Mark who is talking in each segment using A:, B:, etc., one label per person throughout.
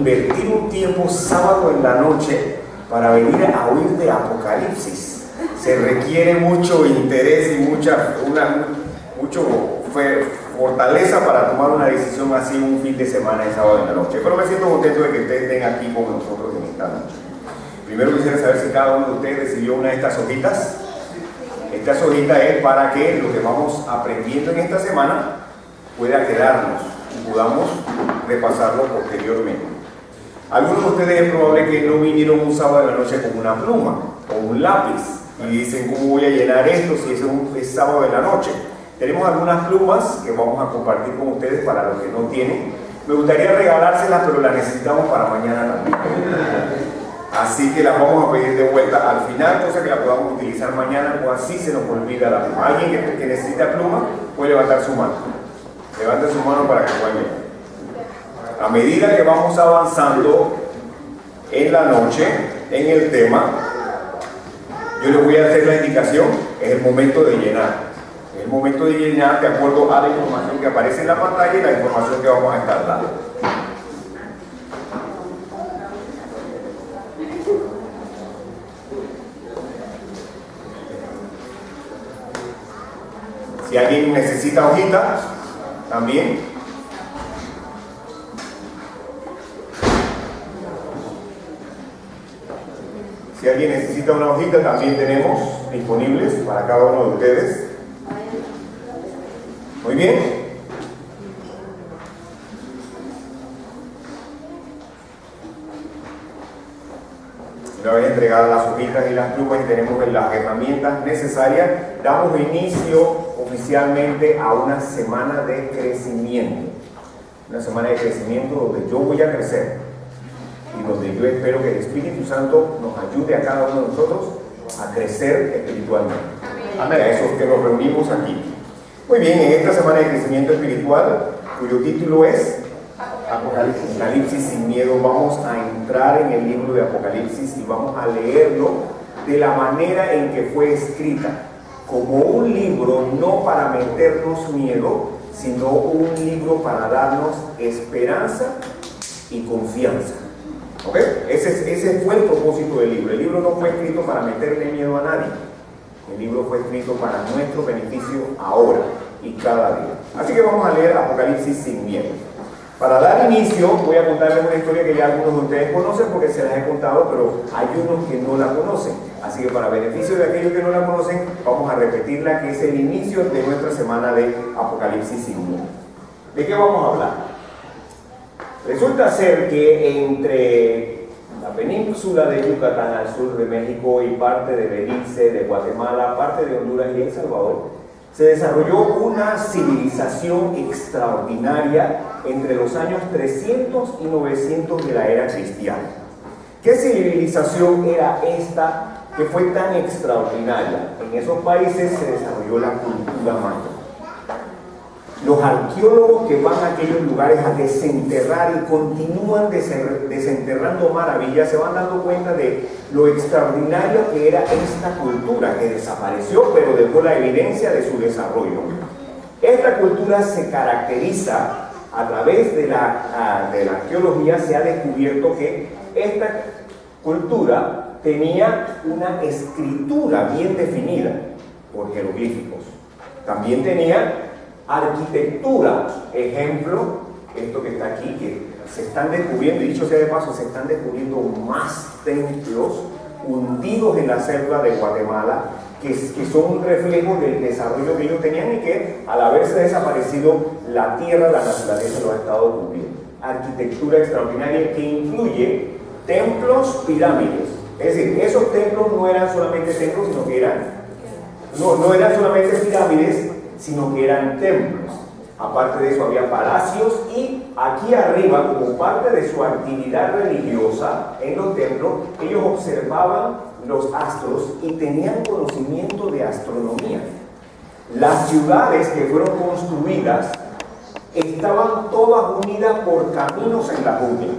A: invertir un tiempo sábado en la noche para venir a oír de Apocalipsis. Se requiere mucho interés y mucho fortaleza para tomar una decisión así un fin de semana el sábado en la noche. Pero me siento contento de que ustedes estén aquí con nosotros en esta noche. Primero quisiera saber si cada uno de ustedes recibió una de estas hojitas. Esta hojita es para que lo que vamos aprendiendo en esta semana pueda quedarnos y podamos repasarlo posteriormente. Algunos de ustedes es probable que no vinieron un sábado de la noche con una pluma o un lápiz y dicen, ¿cómo voy a llenar esto si es sábado de la noche? Tenemos algunas plumas que vamos a compartir con ustedes para los que no tienen. Me gustaría regalárselas, pero las necesitamos para mañana también. Así que las vamos a pedir de vuelta al final, cosa que la podamos utilizar mañana, o así se nos olvida la pluma. Alguien que necesita pluma puede levantar su mano. Levante su mano para que puedan llevar. A medida que vamos avanzando en la noche, en el tema, yo les voy a hacer la indicación, es el momento de llenar. Es el momento de llenar de acuerdo a la información que aparece en la pantalla y la información que vamos a estar dando. Si alguien necesita hojitas, también. Si alguien necesita una hojita, también tenemos disponibles para cada uno de ustedes. Muy bien. Una vez entregadas las hojitas y las plumas y tenemos las herramientas necesarias, damos inicio oficialmente a una semana de crecimiento. Una semana de crecimiento donde yo voy a crecer y donde yo espero que el Espíritu Santo nos ayude a cada uno de nosotros a crecer espiritualmente. Amén. A esos que nos reunimos aquí. Muy bien, en esta semana de crecimiento espiritual, cuyo título es Apocalipsis sin miedo, vamos a entrar en el libro de Apocalipsis y vamos a leerlo de la manera en que fue escrita, como un libro no para meternos miedo, sino un libro para darnos esperanza y confianza. ¿Ok? Ese fue el propósito del libro. El libro no fue escrito para meterle miedo a nadie. El libro fue escrito para nuestro beneficio ahora y cada día. Así que vamos a leer Apocalipsis sin miedo. Para dar inicio, voy a contarles una historia que ya algunos de ustedes conocen porque se las he contado, pero hay unos que no la conocen. Así que para beneficio de aquellos que no la conocen, vamos a repetirla, que es el inicio de nuestra semana de Apocalipsis sin miedo. ¿De qué vamos a hablar? Resulta ser que entre la península de Yucatán al sur de México y parte de Belice, de Guatemala, parte de Honduras y El Salvador, se desarrolló una civilización extraordinaria entre los años 300 y 900 de la era cristiana. ¿Qué civilización era esta que fue tan extraordinaria? En esos países se desarrolló la cultura maya. Los arqueólogos que van a aquellos lugares a desenterrar y continúan desenterrando maravillas se van dando cuenta de lo extraordinario que era esta cultura que desapareció pero dejó la evidencia de su desarrollo. Esta cultura se caracteriza a través de la arqueología. Se ha descubierto que esta cultura tenía una escritura bien definida por jeroglíficos. También tenía arquitectura, ejemplo, esto que está aquí, que se están descubriendo, y dicho sea de paso, se están descubriendo más templos hundidos en la selva de Guatemala, que son un reflejo del desarrollo que ellos tenían y que al haberse desaparecido la tierra, la naturaleza lo ha estado cubriendo. Arquitectura extraordinaria que incluye templos, pirámides. Es decir, esos templos no eran solamente templos, sino que no eran solamente pirámides, sino que eran templos. Aparte de eso había palacios y aquí arriba, como parte de su actividad religiosa en los templos, ellos observaban los astros y tenían conocimiento de astronomía. Las ciudades que fueron construidas estaban todas unidas por caminos en la jungla.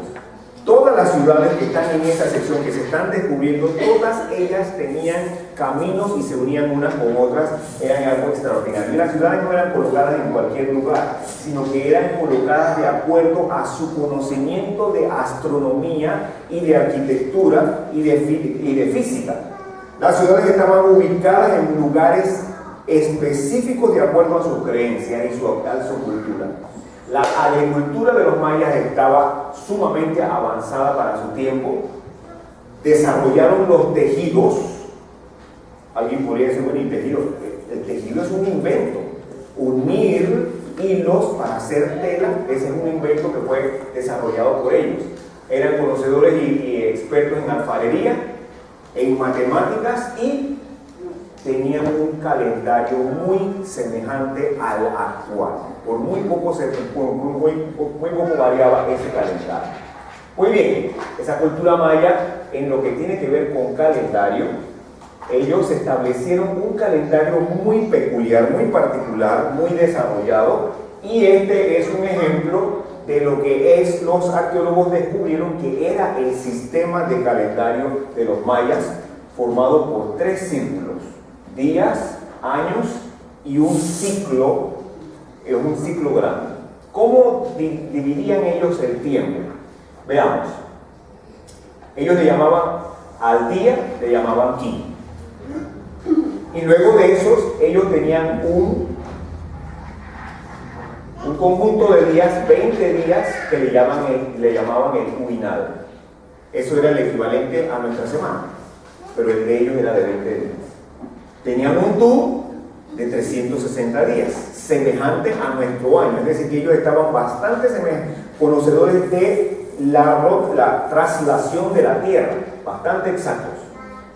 A: Todas todas las ciudades que están en esa sección, que se están descubriendo, todas ellas tenían caminos y se unían unas con otras, eran algo extraordinario. Y las ciudades no eran colocadas en cualquier lugar, sino que eran colocadas de acuerdo a su conocimiento de astronomía y de arquitectura y de física. Las ciudades estaban ubicadas en lugares específicos de acuerdo a su creencia y su cultura. La agricultura de los mayas estaba sumamente avanzada para su tiempo. Desarrollaron los tejidos. Alguien podría decir, bueno, el tejido es un invento. Unir hilos para hacer tela, ese es un invento que fue desarrollado por ellos. Eran conocedores y expertos en alfarería, en matemáticas, y tenían un calendario muy semejante al actual. Por muy poco variaba ese calendario. Muy bien, esa cultura maya, en lo que tiene que ver con calendario, ellos establecieron un calendario muy peculiar, muy particular, muy desarrollado, y este es un ejemplo de lo que los arqueólogos descubrieron que era el sistema de calendario de los mayas, formado por 3 círculos: días, años y un ciclo grande. ¿Cómo dividían ellos el tiempo? Veamos. Ellos le llamaban al día, le llamaban ki. Y luego de esos, ellos tenían un conjunto de días, 20 días, que le llamaban el uinal. Eso era el equivalente a nuestra semana, pero el de ellos era de 20 días. Tenían un tú de 360 días, semejante a nuestro año, es decir, que ellos estaban bastante conocedores de la traslación de la Tierra, bastante exactos.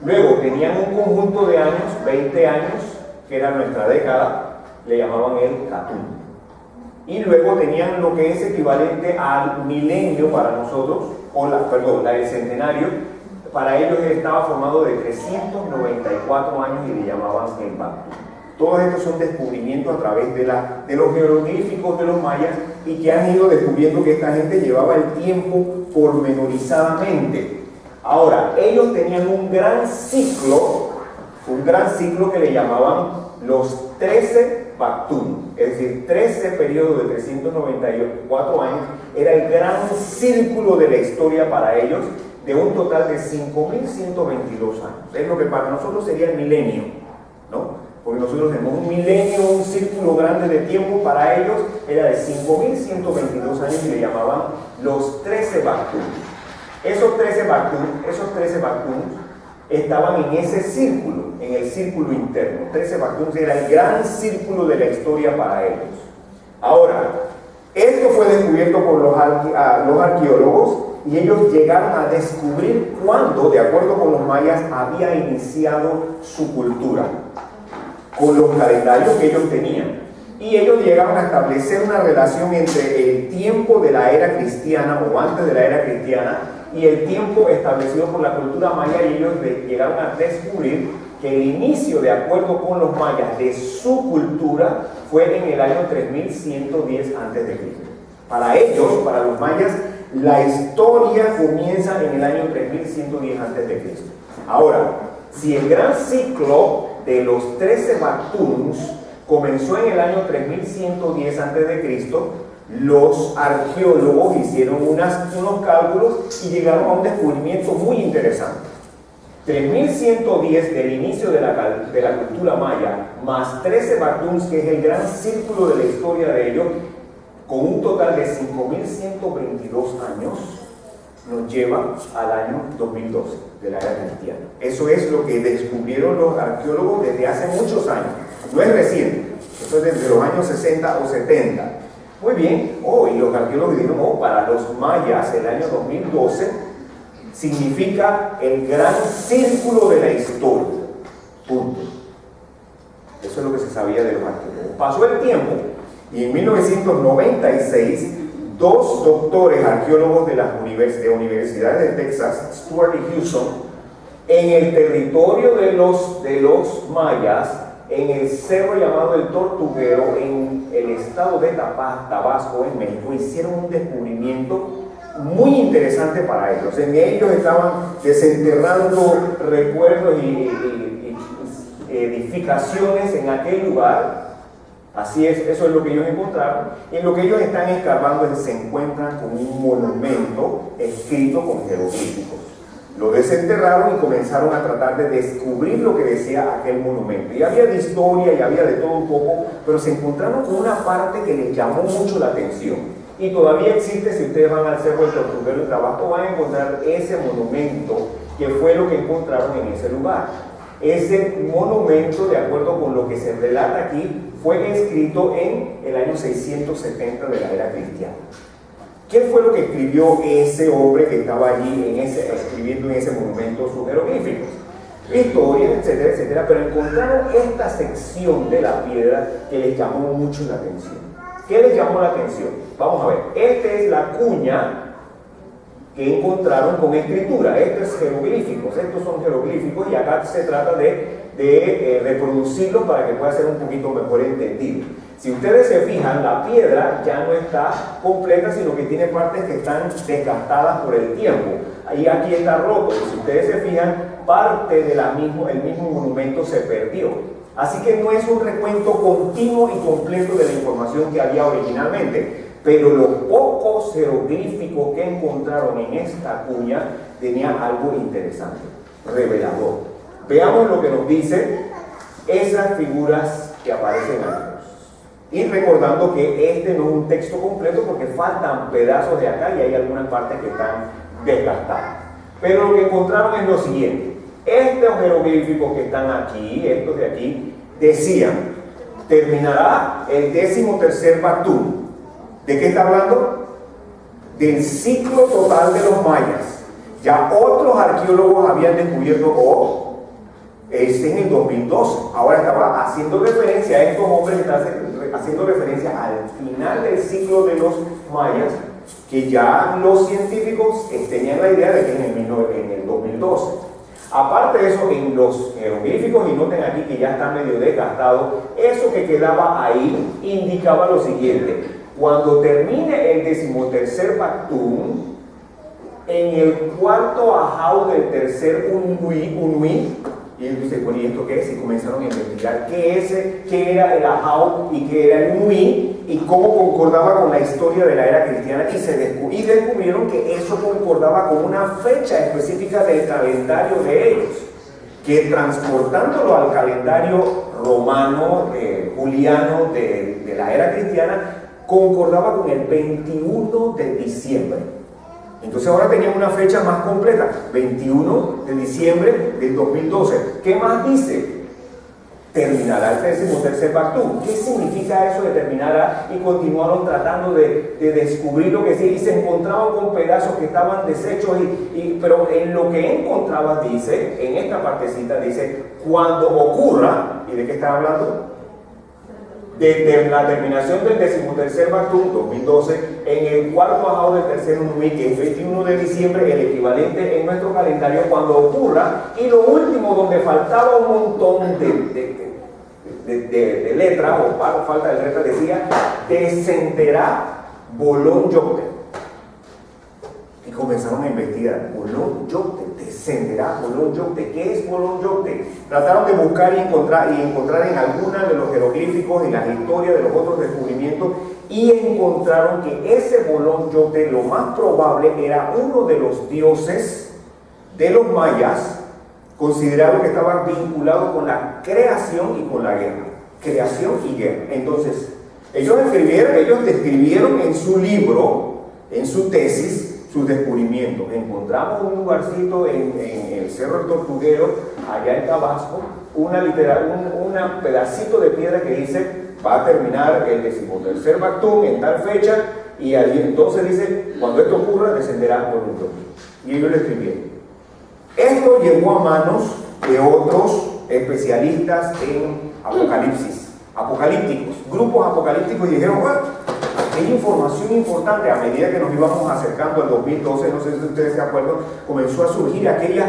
A: Luego tenían un conjunto de años, 20 años, que era nuestra década, le llamaban el catún. Y luego tenían lo que es equivalente al milenio para nosotros, el centenario. Para ellos estaba formado de 394 años y le llamaban el Bactún. Todos estos son descubrimientos a través de los jeroglíficos de los mayas, y que han ido descubriendo que esta gente llevaba el tiempo pormenorizadamente. Ahora, ellos tenían un gran ciclo que le llamaban los 13 Bactún, es decir, 13 periodos de 394 años, era el gran círculo de la historia para ellos, de un total de 5.122 años. Es lo que para nosotros sería el milenio, ¿no? Porque nosotros tenemos un milenio, un círculo grande de tiempo. Para ellos era de 5.122 años y le llamaban los 13 Bactún. Esos 13 Bactún estaban en ese círculo, en el círculo interno. 13 Bactún era el gran círculo de la historia para ellos. Ahora, esto fue descubierto por los arqueólogos, y ellos llegaron a descubrir cuándo, de acuerdo con los mayas, había iniciado su cultura, con los calendarios que ellos tenían. Y ellos llegaron a establecer una relación entre el tiempo de la era cristiana, o antes de la era cristiana, y el tiempo establecido por la cultura maya, y ellos llegaron a descubrir que el inicio, de acuerdo con los mayas, de su cultura fue en el año 3110 a.C. Para ellos, para los mayas, la historia comienza en el año 3110 a.C. Ahora, si el gran ciclo de los 13 Bactuns comenzó en el año 3110 a.C., los arqueólogos hicieron unos cálculos y llegaron a un descubrimiento muy interesante. 3110 del inicio de la cultura maya, más 13 Bactuns, que es el gran círculo de la historia de ellos, con un total de 5.122 años, nos lleva al año 2012 de la era cristiana. Eso es lo que descubrieron los arqueólogos desde hace muchos años. No es reciente, eso es desde los años 60 o 70. Muy bien, y los arqueólogos dijeron, para los mayas el año 2012 significa el gran círculo de la historia. Punto. Eso es lo que se sabía de los arqueólogos. Pasó el tiempo, y en 1996, 2 doctores arqueólogos de las universidades de Texas, Stuart y Houston, en el territorio de los mayas, en el cerro llamado El Tortuguero, en el estado de Tabasco, en México, hicieron un descubrimiento muy interesante para ellos. En ellos estaban desenterrando recuerdos y edificaciones en aquel lugar. Así es, eso es lo que ellos encontraron. Y en lo que ellos están escarbando se encuentran con un monumento escrito con jeroglíficos. Lo desenterraron y comenzaron a tratar de descubrir lo que decía aquel monumento. Y había de historia y había de todo un poco, pero se encontraron con una parte que les llamó mucho la atención. Y todavía existe, si ustedes van al Cerro del Tortuguero y Tabasco, van a encontrar ese monumento que fue lo que encontraron en ese lugar. Ese monumento, de acuerdo con lo que se relata aquí, fue escrito en el año 670 de la era cristiana. ¿Qué fue lo que escribió ese hombre que estaba allí escribiendo en ese monumento sus jeroglíficos? Historia, etcétera, etcétera, pero encontraron esta sección de la piedra que les llamó mucho la atención. ¿Qué les llamó la atención? Vamos a ver, esta es la cuña que encontraron con escritura. Estos es jeroglíficos, estos son jeroglíficos y acá se trata de reproducirlos para que pueda ser un poquito mejor entendido. Si ustedes se fijan, la piedra ya no está completa, sino que tiene partes que están desgastadas por el tiempo. Ahí aquí está roto. Y si ustedes se fijan, parte del mismo monumento se perdió. Así que no es un recuento continuo y completo de la información que había originalmente. Pero los pocos jeroglíficos que encontraron en esta cuña tenían algo interesante, revelador. Veamos lo que nos dicen esas figuras que aparecen aquí. Y recordando que este no es un texto completo porque faltan pedazos de acá y hay algunas partes que están desgastadas. Pero lo que encontraron es lo siguiente. Estos jeroglíficos que están aquí, estos de aquí, decían: terminará el 13º Bactum. ¿De qué está hablando? Del ciclo total de los mayas. Ya otros arqueólogos habían descubierto, es en el 2012. Ahora estaba haciendo referencia a estos hombres, están haciendo referencia al final del ciclo de los mayas, que ya los científicos tenían la idea de que en el 2012. Aparte de eso, en los jeroglíficos, y noten aquí que ya está medio desgastado, eso que quedaba ahí indicaba lo siguiente: cuando termine el 13º Bactum, en el cuarto ajau del tercer Unui, y entonces, bueno, ¿y esto qué es? Y comenzaron a investigar qué era el ajau y qué era el Unui y cómo concordaba con la historia de la era cristiana, y descubrieron que eso concordaba con una fecha específica del calendario de ellos, que transportándolo al calendario romano, juliano de la era cristiana, concordaba con el 21 de diciembre. Entonces ahora tenían una fecha más completa, 21 de diciembre del 2012. ¿Qué más dice? Terminará el 13º Bactum. ¿Qué significa eso de terminará? Y continuaron tratando de descubrir lo que sí, y se encontraban con pedazos que estaban deshechos, pero en lo que encontraban, dice, en esta partecita dice, cuando ocurra, ¿y de qué está hablando? De la terminación del 13º Bactum 2012, en el cuarto ajau del tercer Unui, que es 21 de diciembre, el equivalente en nuestro calendario, cuando ocurra. Y lo último, donde faltaba un montón de letras, o falta de letras, decía: descenderá Bolón Yocte. Y comenzaron a investigar: Bolón Yocte, descenderá Bolón Yocte. ¿Qué es Bolón Yocte? Trataron de buscar y encontrar en alguna de los jeroglíficos y las historias de los otros descubrimientos, y encontraron que ese Bolón Yocte, lo más probable, era uno de los dioses de los mayas, considerado que estaba vinculado con la creación y con la guerra. Creación y guerra. Entonces, ellos describieron en su libro, en su tesis, sus descubrimientos. Encontramos un lugarcito en el Cerro del Tortuguero, allá en Tabasco, un pedacito de piedra que dice: va a terminar el 13º Bactum en tal fecha, y ahí entonces dice: cuando esto ocurra, descenderá por un toque. Y ellos lo escribieron. Esto llegó a manos de otros especialistas en apocalípticos, grupos apocalípticos, y dijeron: bueno, hay información importante. A medida que nos íbamos acercando al 2012, no sé si ustedes se acuerdan, comenzó a surgir aquella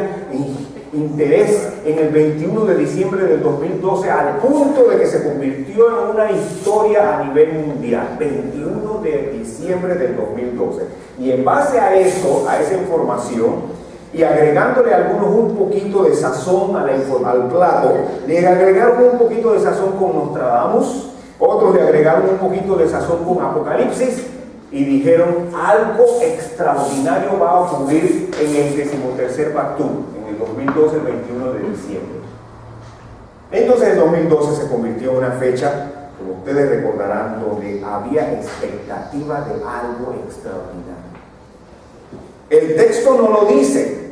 A: interés en el 21 de diciembre del 2012 al punto de que se convirtió en una historia a nivel mundial. 21 de diciembre del 2012. Y en base a eso, a esa información, y agregándole algunos un poquito de sazón al plato, le agregaron un poquito de sazón con Nostradamus, otros le agregaron un poquito de sazón con Apocalipsis, y dijeron algo extraordinario va a ocurrir en el 13º Bactún, en el 2012, el 21 de diciembre. Entonces el 2012 se convirtió en una fecha, como ustedes recordarán, donde había expectativa de algo extraordinario. El texto no lo dice.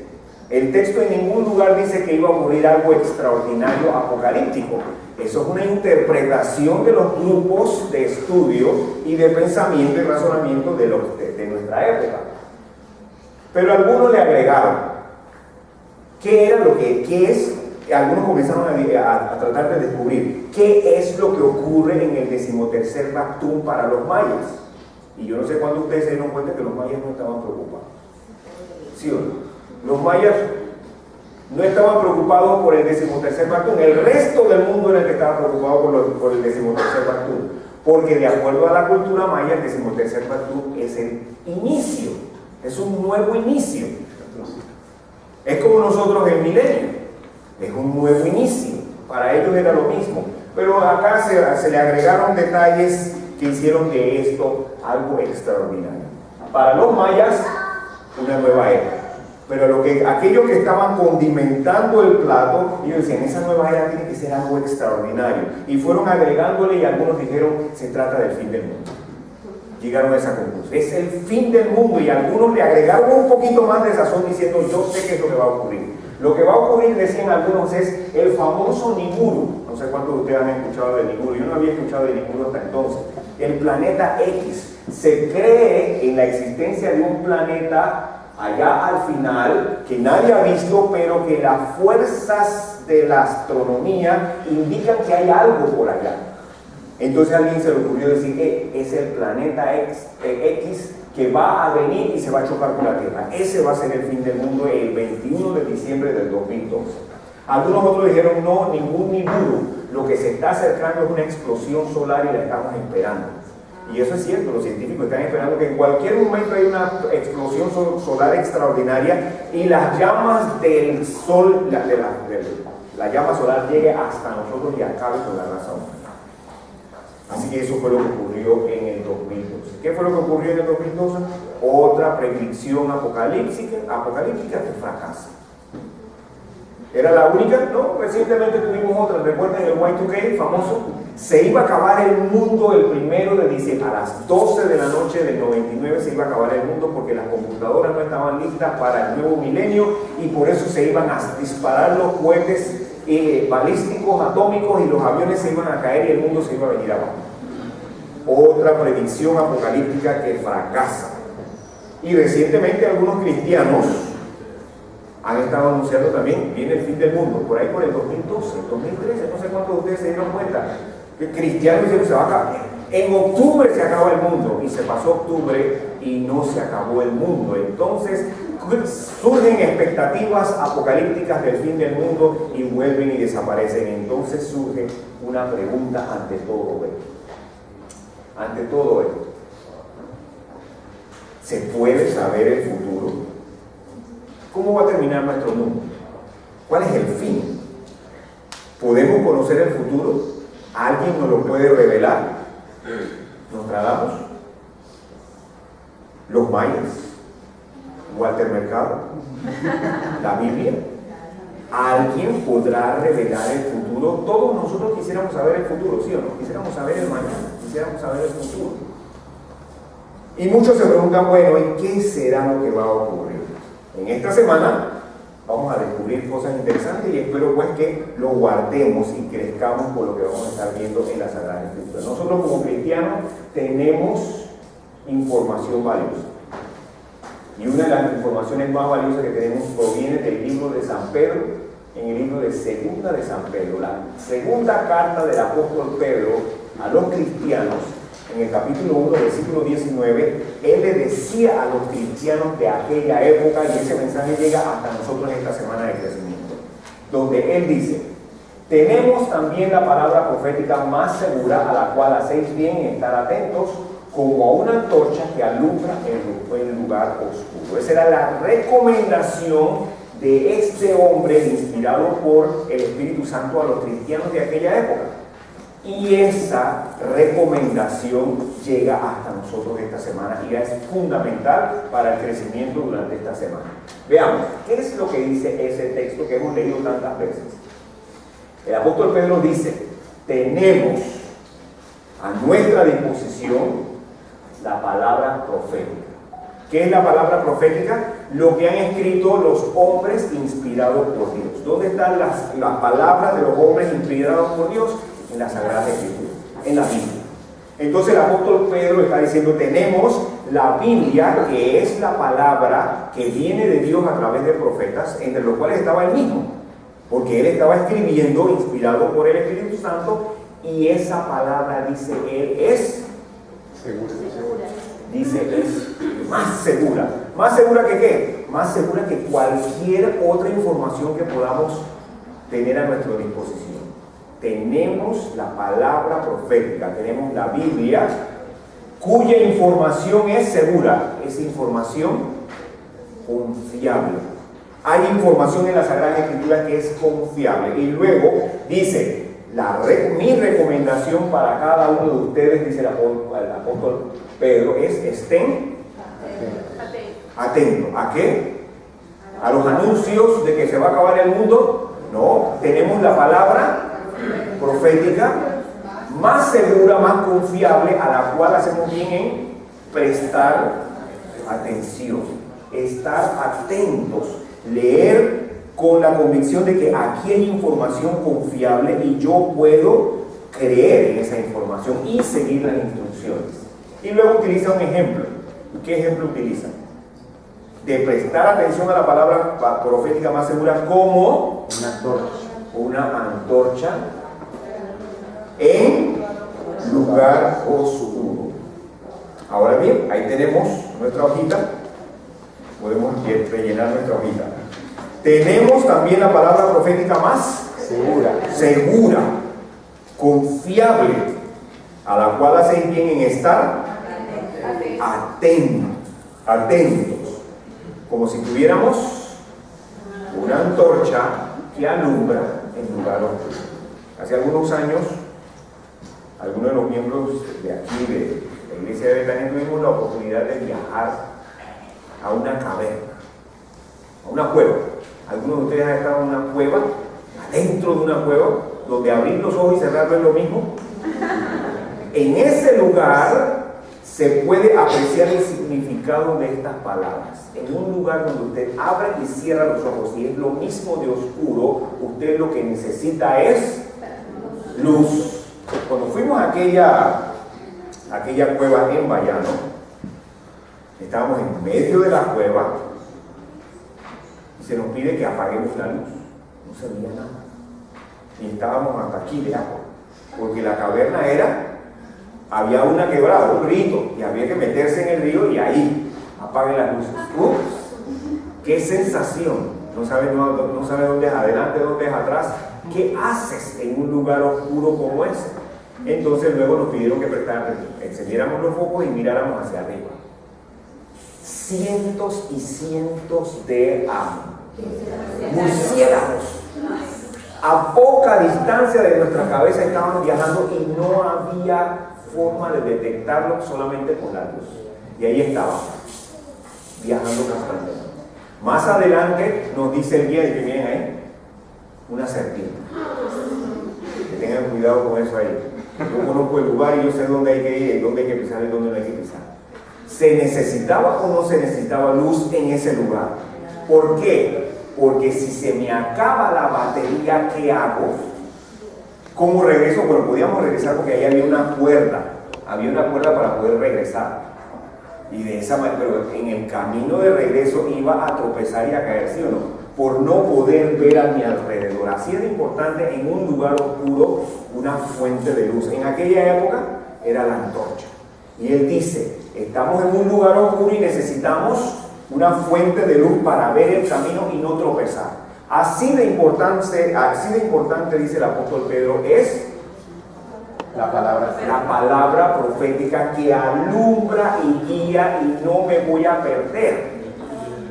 A: El texto en ningún lugar dice que iba a ocurrir algo extraordinario apocalíptico. Eso es una interpretación de los grupos de estudio y de pensamiento y razonamiento de nuestra época. Pero algunos le agregaron. ¿Qué era lo qué es? Algunos comenzaron a tratar de descubrir qué es lo que ocurre en el 13º Bactún para los mayas. Y yo no sé cuándo ustedes se dieron cuenta que los mayas no estaban preocupados. ¿Sí o no? Los mayas no estaban preocupados por el 13º Bactún. El resto del mundo era el que estaba preocupado por el 13º Bactún. Porque de acuerdo a la cultura maya, el 13º Bactún es el inicio. Es un nuevo inicio. Es como nosotros el milenio. Es un nuevo inicio. Para ellos era lo mismo. Pero acá se le agregaron detalles que hicieron de esto algo extraordinario. Para los mayas, una nueva era. Pero aquellos que estaban condimentando el plato, ellos decían, esa nueva era tiene que ser algo extraordinario. Y fueron agregándole y algunos dijeron, se trata del fin del mundo. Llegaron a esa conclusión. Es el fin del mundo y algunos le agregaron un poquito más de sazón diciendo, yo sé qué es lo que va a ocurrir. Lo que va a ocurrir, decían algunos, es el famoso Nibiru. No sé cuántos de ustedes han escuchado de Nibiru. Yo no había escuchado de Nibiru hasta entonces. El planeta X. Se cree en la existencia de un planeta allá al final, que nadie ha visto, pero que las fuerzas de la astronomía indican que hay algo por allá. Entonces a alguien se le ocurrió decir que es el planeta X que va a venir y se va a chocar con la Tierra. Ese va a ser el fin del mundo el 21 de diciembre del 2012. Algunos otros dijeron, no, ningún Nibiru. Lo que se está acercando es una explosión solar y la estamos esperando. Y eso es cierto, los científicos están esperando que en cualquier momento hay una explosión solar extraordinaria y las llamas del sol, la llama solar llegue hasta nosotros y acabe con la raza humana. Así que eso fue lo que ocurrió en el 2012. ¿Qué fue lo que ocurrió en el 2012? Otra predicción apocalíptica que fracasa. ¿Era la única? No, recientemente tuvimos otra. ¿Recuerdan el Y2K famoso? Se iba a acabar el mundo el 1 de diciembre. A las 12 de la noche del 99 se iba a acabar el mundo porque las computadoras no estaban listas para el nuevo milenio y por eso se iban a disparar los cohetes balísticos, atómicos y los aviones se iban a caer y el mundo se iba a venir abajo. Otra predicción apocalíptica que fracasa. Y recientemente algunos cristianos han estado anunciando también, viene el fin del mundo, por ahí por el 2012, 2013, no sé cuántos de ustedes se dieron cuenta, que cristianos dijeron se va a acabar. En octubre se acaba el mundo, y se pasó octubre y no se acabó el mundo. Entonces surgen expectativas apocalípticas del fin del mundo y vuelven y desaparecen. Entonces surge una pregunta ante todo esto. Ante todo esto, ¿se puede saber el futuro? ¿Cómo va a terminar nuestro mundo? ¿Cuál es el fin? ¿Podemos conocer el futuro? ¿Alguien nos lo puede revelar? ¿Nostradamus? ¿Los mayas? ¿Walter Mercado? ¿La Biblia? ¿Alguien podrá revelar el futuro? Todos nosotros quisiéramos saber el futuro, ¿sí o no? Quisiéramos saber el mañana, quisiéramos saber el futuro. Y muchos se preguntan, bueno, ¿y qué será lo que va a ocurrir? En esta semana vamos a descubrir cosas interesantes y espero pues que lo guardemos y crezcamos por lo que vamos a estar viendo en la Sagrada Escritura. Nosotros como cristianos tenemos información valiosa. Y una de las informaciones más valiosas que tenemos proviene del libro de San Pedro, en el libro de Segunda de San Pedro, la segunda carta del apóstol Pedro a los cristianos. En el capítulo 1, versículo 19, él le decía a los cristianos de aquella época, y ese mensaje llega hasta nosotros en esta semana de crecimiento. donde él dice: tenemos también la palabra profética más segura, a la cual hacéis bien en estar atentos, como a una antorcha que alumbra el lugar oscuro. Esa era la recomendación de este hombre inspirado por el Espíritu Santo a los cristianos de aquella época. Y esa recomendación llega hasta nosotros esta semana y es fundamental para el crecimiento durante esta semana. Veamos, ¿qué es lo que dice ese texto que hemos leído tantas veces? El apóstol Pedro dice: tenemos a nuestra disposición la palabra profética. ¿Qué es la palabra profética? Lo que han escrito los hombres inspirados por Dios. ¿Dónde están las palabras de los hombres inspirados por Dios? En la Sagrada Escritura, en la Biblia. Entonces el apóstol Pedro está diciendo: tenemos la Biblia, que es la palabra que viene de Dios a través de profetas, entre los cuales estaba él mismo, porque él estaba escribiendo inspirado por el Espíritu Santo, y esa palabra, dice él, es segura. Dice, es más segura. ¿Más segura que qué? Más segura que cualquier otra información que podamos tener a nuestra disposición. Tenemos la palabra profética, tenemos la Biblia, cuya información es segura, es información confiable. Hay información en la Sagrada Escritura que es confiable. Y luego dice: mi recomendación para cada uno de ustedes, dice el apóstol Pedro, es: estén atentos. ¿A qué? ¿A los anuncios de que se va a acabar el mundo? No, tenemos la palabra profética más segura, más confiable, a la cual hacemos bien en prestar atención, estar atentos, leer con la convicción de que aquí hay información confiable y yo puedo creer en esa información y seguir las instrucciones. Y luego utiliza un ejemplo. ¿Qué ejemplo utiliza? De prestar atención a la palabra profética más segura como una antorcha en lugar oscuro. Ahora bien, ahí tenemos nuestra hojita. Podemos rellenar nuestra hojita. Tenemos también la palabra profética más segura, confiable, a la cual hacéis bien en estar atentos, como si tuviéramos una antorcha que alumbra en lugar oscuro. Hace algunos años, algunos de los miembros de aquí, de la iglesia de Betania, tuvimos la oportunidad de viajar a una caverna, a una cueva. Algunos de ustedes han estado en una cueva, adentro de una cueva, donde abrir los ojos y cerrarlos es lo mismo. En ese lugar se puede apreciar el significado de estas palabras. En un lugar donde usted abre y cierra los ojos y es lo mismo de oscuro, usted lo que necesita es luz. Cuando fuimos a aquella cueva en Bayano, estábamos en medio de la cueva y se nos pide que apaguemos la luz. No se veía nada. Y estábamos hasta aquí de agua, porque la caverna había una quebrada, un río, y había que meterse en el río y ahí apaguen las luces. ¡Qué sensación! No sabes dónde es adelante, dónde es atrás. ¿Qué haces en un lugar oscuro como ese? Entonces luego nos pidieron que encendiéramos los focos y miráramos hacia arriba. Cientos y cientos de murciélagos a poca distancia de nuestra cabeza estaban viajando y no había forma de detectarlo solamente con la luz. Y ahí estaban, viajando constantemente. Más adelante nos dice el guía, que miren ahí, una serpiente. Que tengan cuidado con eso ahí. Yo conozco el lugar y yo sé dónde hay que ir, dónde hay que pisar y dónde no hay que pisar. ¿Se necesitaba o no se necesitaba luz en ese lugar? ¿Por qué? Porque si se me acaba la batería, ¿qué hago? ¿Cómo regreso? Bueno, podíamos regresar porque ahí había una cuerda para poder regresar. Y de esa manera, pero en el camino de regreso iba a tropezar y a caer, ¿sí o no? Por no poder ver a mi alrededor. Así era importante en un lugar oscuro una fuente de luz. En aquella época era la antorcha. Y él dice, estamos en un lugar oscuro y necesitamos una fuente de luz para ver el camino y no tropezar. Así de importante, dice el apóstol Pedro, es la palabra profética que alumbra y guía, y no me voy a perder.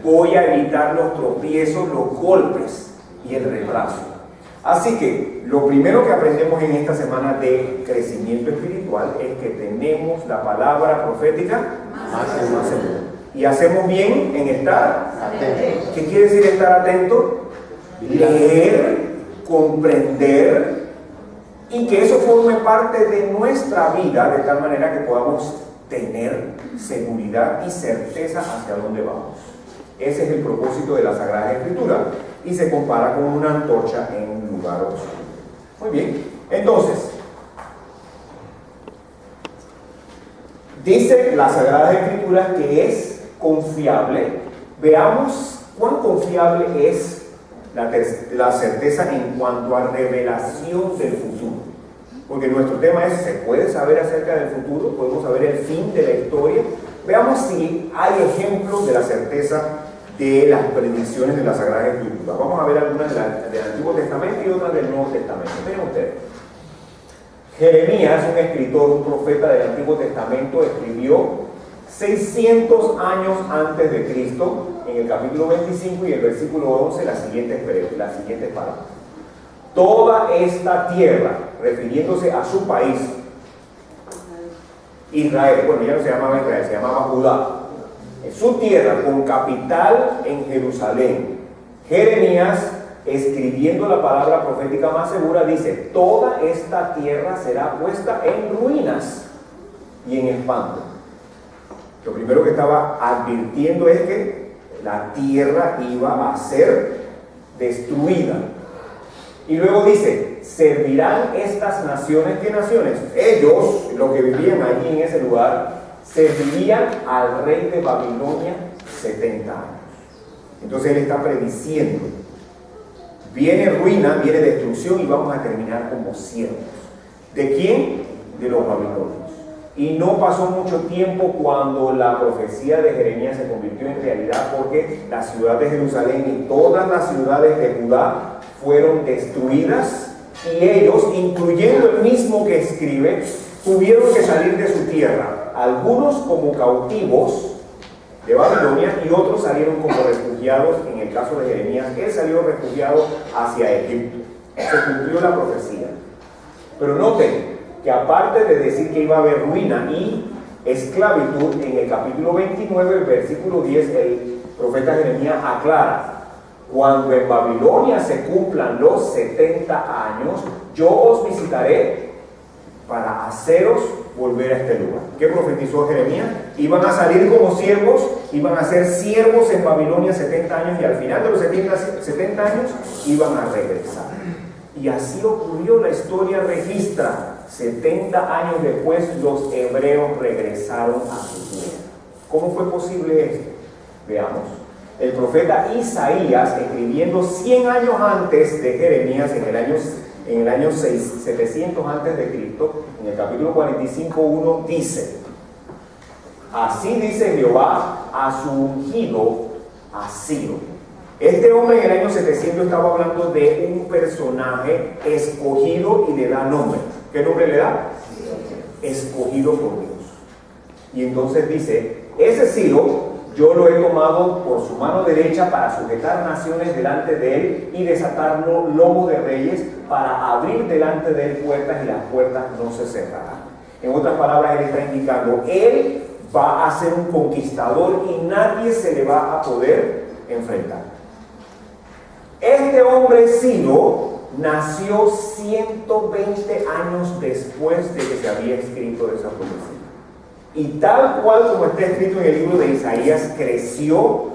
A: Voy a evitar los tropiezos, los golpes y el retraso. Así que lo primero que aprendemos en esta semana de crecimiento espiritual es que tenemos la palabra profética más segura. Y hacemos bien en estar atentos. ¿Qué quiere decir estar atento? Leer, comprender, y que eso forme parte de nuestra vida, de tal manera que podamos tener seguridad y certeza hacia dónde vamos. Ese es el propósito de la Sagrada Escritura, y se compara con una antorcha en un lugar oscuro. Muy bien, entonces, dice la Sagrada Escritura que es confiable. Veamos cuán confiable es la certeza en cuanto a revelación del futuro. Porque nuestro tema es, ¿se puede saber acerca del futuro? ¿Podemos saber el fin de la historia? Veamos si hay ejemplos de la certeza de las predicciones de la Sagrada Escritura. Vamos a ver algunas del Antiguo Testamento y otras del Nuevo Testamento. Miren ustedes. Jeremías, un escritor, un profeta del Antiguo Testamento, escribió 600 años antes de Cristo, en el capítulo 25 y el versículo 11, las siguientes palabras. Toda esta tierra, refiriéndose a su país, Israel, bueno, ya no se llamaba Israel, se llamaba Judá, es su tierra con capital en Jerusalén. Jeremías, escribiendo la palabra profética más segura, dice: toda esta tierra será puesta en ruinas y en espanto. Lo primero que estaba advirtiendo es que la tierra iba a ser destruida. Y luego dice: servirán estas naciones. ¿Qué naciones? Ellos, los que vivían allí en ese lugar, servirían al rey de Babilonia 70 años. Entonces él está prediciendo: viene ruina, viene destrucción, y vamos a terminar como siervos. ¿De quién? De los babilonios. Y no pasó mucho tiempo cuando la profecía de Jeremías se convirtió en realidad, porque la ciudad de Jerusalén y todas las ciudades de Judá fueron destruidas, y ellos, incluyendo el mismo que escribe, tuvieron que salir de su tierra, algunos como cautivos de Babilonia y otros salieron como refugiados. En el caso de Jeremías, él salió refugiado hacia Egipto. Se cumplió la profecía. Pero noten que aparte de decir que iba a haber ruina y esclavitud, en el capítulo 29, el versículo 10, el profeta Jeremías aclara: cuando en Babilonia se cumplan los 70 años, yo os visitaré para haceros volver a este lugar. ¿Qué profetizó Jeremías? Iban a salir como siervos, iban a ser siervos en Babilonia 70 años, y al final de los 70 años iban a regresar. Y así ocurrió. La historia registra: 70 años después los hebreos regresaron a su tierra. ¿Cómo fue posible esto? Veamos. El profeta Isaías, escribiendo 100 años antes de Jeremías, en el año 700 antes de Cristo, en el capítulo 45:1 dice: así dice Jehová a su ungido, a Ciro. Este hombre en el año 700 estaba hablando de un personaje escogido, y le da nombre. ¿Qué nombre le da? Escogido por Dios. Y entonces dice: ese Ciro yo lo he tomado por su mano derecha para sujetar naciones delante de él y desatar lomos de reyes, para abrir delante de él puertas, y las puertas no se cerrarán. En otras palabras, él está indicando: él va a ser un conquistador y nadie se le va a poder enfrentar. Este hombre Ciro nació 120 años después de que se había escrito esa profecía. Y tal cual como está escrito en el libro de Isaías, creció,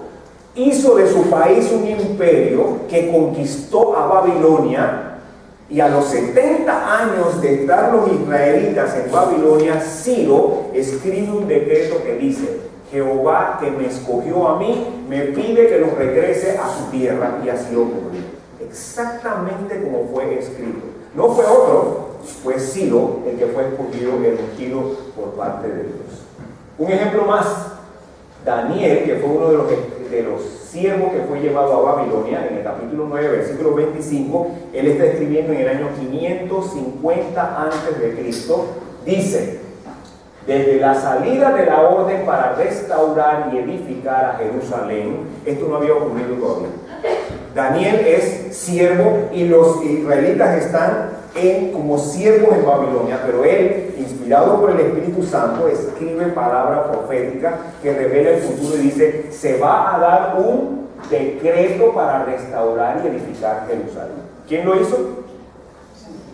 A: hizo de su país un imperio que conquistó a Babilonia, y a los 70 años de estar los israelitas en Babilonia, Ciro escribe un decreto que dice: Jehová, que me escogió a mí, me pide que los regrese a su tierra. Y así ocurrió, exactamente como fue escrito. No fue otro, fue Ciro el que fue escogido, el ungido por parte de Dios. Un ejemplo más: Daniel, que fue uno de los de los siervos que fue llevado a Babilonia, en el capítulo 9, versículo 25, él está escribiendo en el año 550 a.C., dice: desde la salida de la orden para restaurar y edificar a Jerusalén, esto no había ocurrido todavía. Daniel es siervo y los israelitas están como siervos en Babilonia, pero él, inspirado por el Espíritu Santo, escribe palabra profética que revela el futuro y dice: se va a dar un decreto para restaurar y edificar Jerusalén. ¿Quién lo hizo?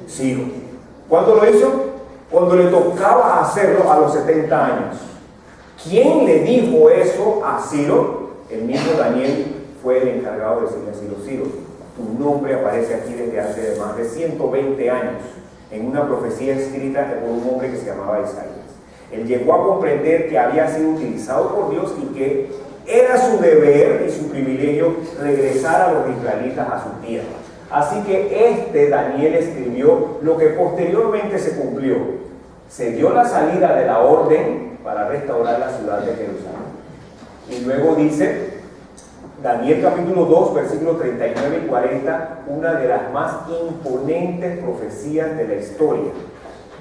A: Ciro. ¿Cuándo lo hizo? Cuando le tocaba hacerlo, a los 70 años. ¿Quién le dijo eso a Ciro? El mismo Daniel fue el encargado de decirle a Ciro: Ciro, tu nombre aparece aquí desde hace más de 120 años, en una profecía escrita por un hombre que se llamaba Isaías. Él llegó a comprender que había sido utilizado por Dios y que era su deber y su privilegio regresar a los israelitas a su tierra. Así que Daniel escribió lo que posteriormente se cumplió. Se dio la salida de la orden para restaurar la ciudad de Jerusalén. Y luego dice Daniel capítulo 2, versículos 39 y 40, una de las más imponentes profecías de la historia,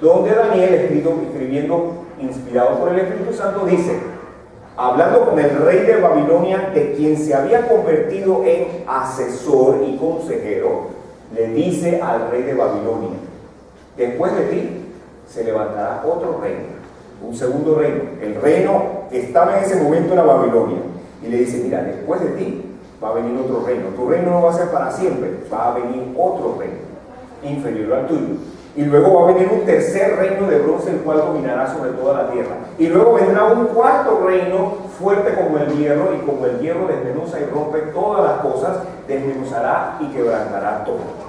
A: donde Daniel, escribiendo inspirado por el Espíritu Santo, dice, hablando con el rey de Babilonia, de quien se había convertido en asesor y consejero, le dice al rey de Babilonia: después de ti se levantará otro reino, un segundo reino. El reino que estaba en ese momento era Babilonia. Y le dice: mira, después de ti va a venir otro reino. Tu reino no va a ser para siempre, va a venir otro reino inferior al tuyo. Y luego va a venir un tercer reino de bronce, el cual dominará sobre toda la tierra. Y luego vendrá un cuarto reino fuerte como el hierro, y como el hierro desmenuza y rompe todas las cosas, desmenuzará y quebrantará todo.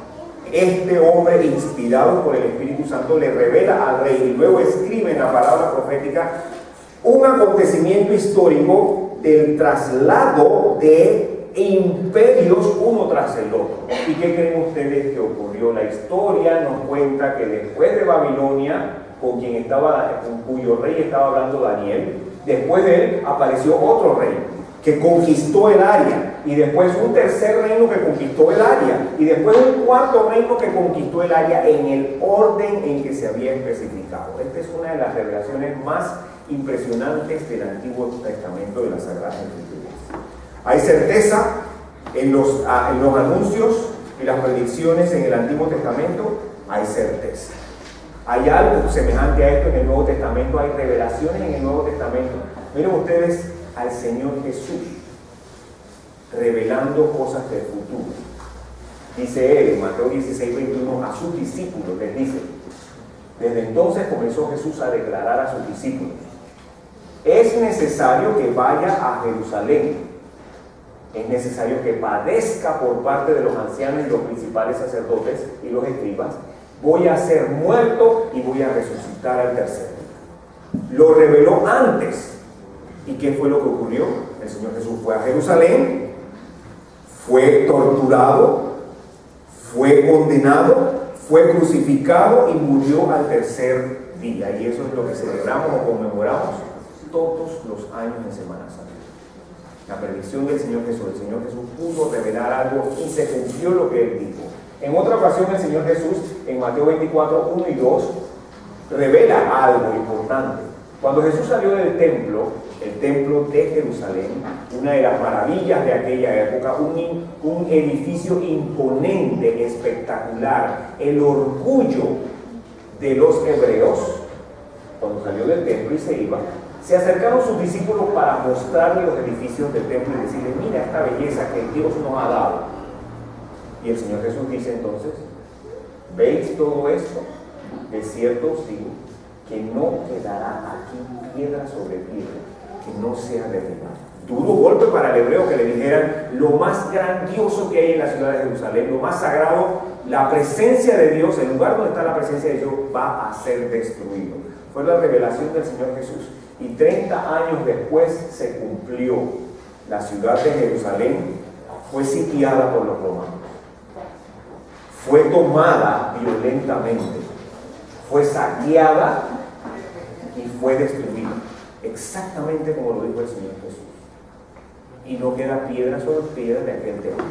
A: Este hombre, inspirado por el Espíritu Santo, le revela al rey y luego escribe en la palabra profética un acontecimiento histórico del traslado de imperios uno tras el otro. ¿Y qué creen ustedes que ocurrió? La historia nos cuenta que después de Babilonia, con cuyo rey estaba hablando Daniel, después de él apareció otro rey que conquistó el área, y después un tercer reino que conquistó el área, y después un cuarto reino que conquistó el área en el orden en que se había especificado. Esta es una de las revelaciones más impresionantes del Antiguo Testamento de las Sagradas Escrituras. Hay certeza en los anuncios y las predicciones en el Antiguo Testamento, hay certeza. Hay algo semejante a esto en el Nuevo Testamento, hay revelaciones en el Nuevo Testamento. Miren ustedes al Señor Jesús revelando cosas del futuro. Dice él en Mateo 16, 21 a sus discípulos, les dice: desde entonces comenzó Jesús a declarar a sus discípulos: es necesario que vaya a Jerusalén, es necesario que padezca por parte de los ancianos y los principales sacerdotes y los escribas, voy a ser muerto y voy a resucitar al tercer día. Lo reveló antes. ¿Y qué fue lo que ocurrió? El Señor Jesús fue a Jerusalén, fue torturado, fue condenado, fue crucificado y murió al tercer día. Y eso es lo que celebramos o conmemoramos todos los años en Semana Santa. La predicción del Señor Jesús. El Señor Jesús pudo revelar algo y se cumplió lo que él dijo. En otra ocasión el Señor Jesús, en Mateo 24, 1 y 2, revela algo importante. Cuando Jesús salió del templo, el templo de Jerusalén, una de las maravillas de aquella época, un edificio imponente, espectacular, el orgullo de los hebreos, cuando salió del templo y se iba, se acercaron sus discípulos para mostrarle los edificios del templo y decirle: mira esta belleza que Dios nos ha dado. Y el Señor Jesús dice entonces: ¿veis todo esto? De cierto os digo que no quedará aquí piedra sobre piedra que no sea derribada. Duro golpe para el hebreo que le dijeran lo más grandioso que hay en la ciudad de Jerusalén, lo más sagrado, la presencia de Dios, el lugar donde está la presencia de Dios va a ser destruido. Fue la revelación del Señor Jesús. Y 30 años después se cumplió. La ciudad de Jerusalén fue sitiada por los romanos. Fue tomada violentamente. Fue saqueada y fue destruida. Exactamente como lo dijo el Señor Jesús. y no queda piedra sobre piedra de aquel tema.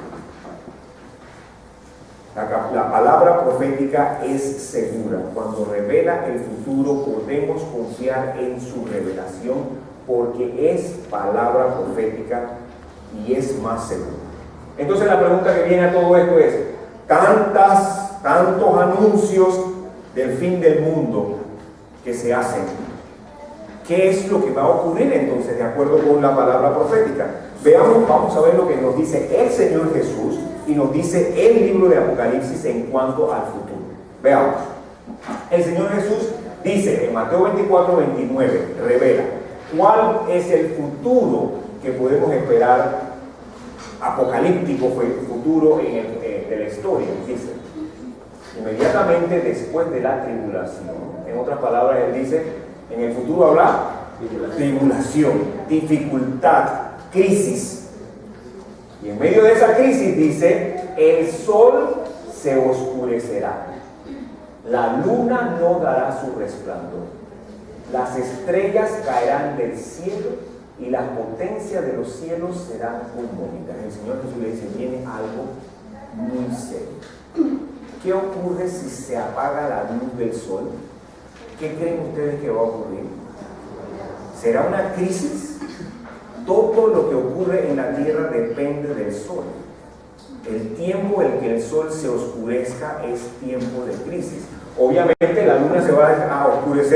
A: La palabra profética es segura. Cuando revela el futuro podemos confiar en su revelación porque es palabra profética y es más segura. Entonces la pregunta que viene a todo esto es, tantos anuncios del fin del mundo que se hacen, ¿qué es lo que va a ocurrir entonces de acuerdo con la palabra profética? Veamos, vamos a ver lo que nos dice el Señor Jesús y nos dice el libro de Apocalipsis en cuanto al futuro. Veamos. El Señor Jesús dice en Mateo 24, 29, revela cuál es el futuro que podemos esperar apocalíptico, futuro de la historia. Dice, inmediatamente después de la tribulación. En otras palabras, Él dice, en el futuro habrá tribulación, dificultad, crisis. Y en medio de esa crisis dice, el sol se oscurecerá, la luna no dará su resplandor, las estrellas caerán del cielo y las potencias de los cielos serán conmovidas. El Señor Jesús le dice, viene algo muy serio. ¿Qué ocurre si se apaga la luz del sol? ¿Qué creen ustedes que va a ocurrir? ¿Será una crisis? Todo lo que ocurre en la tierra depende del sol. El tiempo en que el sol se oscurezca es tiempo de crisis. Obviamente la luna se va a oscurecer